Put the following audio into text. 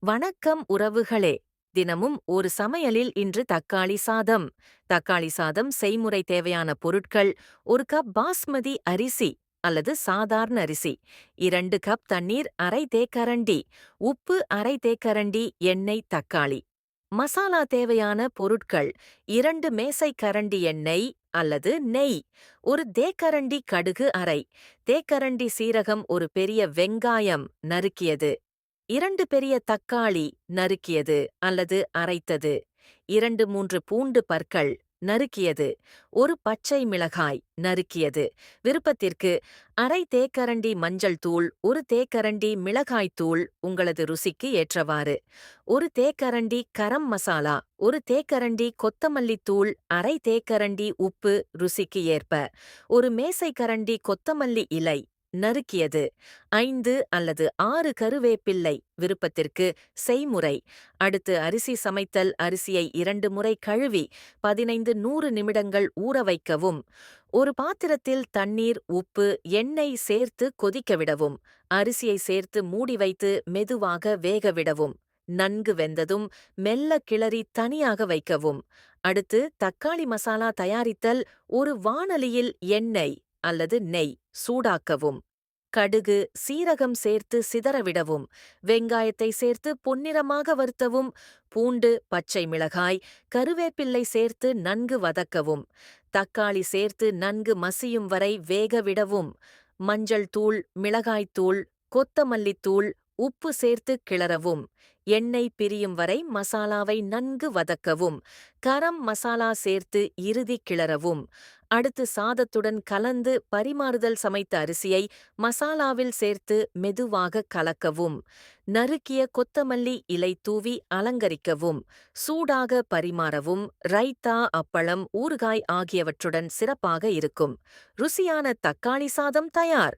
வணக்கம் உறவுகளே. தினமும் ஒரு சமையலில் இன்று தக்காளி சாதம். தக்காளி சாதம் செய்முறை தேவையான பொருட்கள்: ஒரு கப் பாஸ்மதி அரிசி அல்லது சாதாரண அரிசி, 2 கப் தண்ணீர், அரை தேக்கரண்டி உப்பு, அரை தேக்கரண்டி எண்ணெய், தக்காளி. மசாலா தேவையான பொருட்கள்: 2 மேசைக்கரண்டி எண்ணெய் அல்லது நெய், ஒரு தேக்கரண்டி கடுகு, அரை தேக்கரண்டி சீரகம், ஒரு பெரிய வெங்காயம் நறுக்கியது, 2 பெரிய தக்காளி நறுக்கியது அல்லது அரைத்தது, 2-3 பூண்டு பற்கள் நறுக்கியது, ஒரு பச்சை மிளகாய் நறுக்கியது. விருப்பத்திற்கு அரை தேக்கரண்டி மஞ்சள் தூள், ஒரு தேக்கரண்டி மிளகாய் தூள் உங்களது ருசிக்கு ஏற்றவாறு, ஒரு தேக்கரண்டி கரம் மசாலா, ஒரு தேக்கரண்டி கொத்தமல்லி தூள், அரை தேக்கரண்டி உப்பு ருசிக்கு ஏற்ப, ஒரு மேசைக்கரண்டி கொத்தமல்லி இலை நறுக்கியது, 5 அல்லது 6 கருவேப்பிள்ளை விருப்பத்திற்கு. செய்முறை: அடுத்து அரிசி சமைத்தல்: அரிசியை 2 முறை கழுவி 15-100 நிமிடங்கள் ஊற வைக்கவும். ஒரு பாத்திரத்தில் தண்ணீர், உப்பு, எண்ணெய் சேர்த்து கொதிக்கவிடவும். அரிசியை சேர்த்து மூடி வைத்து மெதுவாக வேகவிடவும். நன்கு வெந்ததும் மெல்ல கிளறி தனியாக வைக்கவும். அடுத்து தக்காளி மசாலா தயாரித்தல்: ஒரு வாணலியில் எண்ணெய் அல்லது நெய் சூடாக்கவும். கடுகு, சீரகம் சேர்த்து சிதறவிடவும். வெங்காயத்தை சேர்த்து பொன்னிறமாக வறுத்தவும். பூண்டு, பச்சை மிளகாய், கருவேப்பிள்ளை சேர்த்து நன்கு வதக்கவும். தக்காளி சேர்த்து நன்கு மசியும் வரை வேகவிடவும். மஞ்சள் தூள், மிளகாய்த்தூள், கொத்தமல்லித்தூள், உப்பு சேர்த்து கிளறவும். எண்ணெய் பிரியும் வரை மசாலாவை நன்கு வதக்கவும். கரம் மசாலா சேர்த்து இறுதி கிளறவும். அடுத்து சாதத்துடன் கலந்து பரிமாறுதல்: சமைத்த அரிசியை மசாலாவில் சேர்த்து மெதுவாக கலக்கவும். நறுக்கிய கொத்தமல்லி இலை தூவி அலங்கரிக்கவும். சூடாக பரிமாறவும். ரைத்தா, அப்பளம், ஊறுகாய் ஆகியவற்றுடன் சிறப்பாக இருக்கும். ருசியான தக்காளி சாதம் தயார்.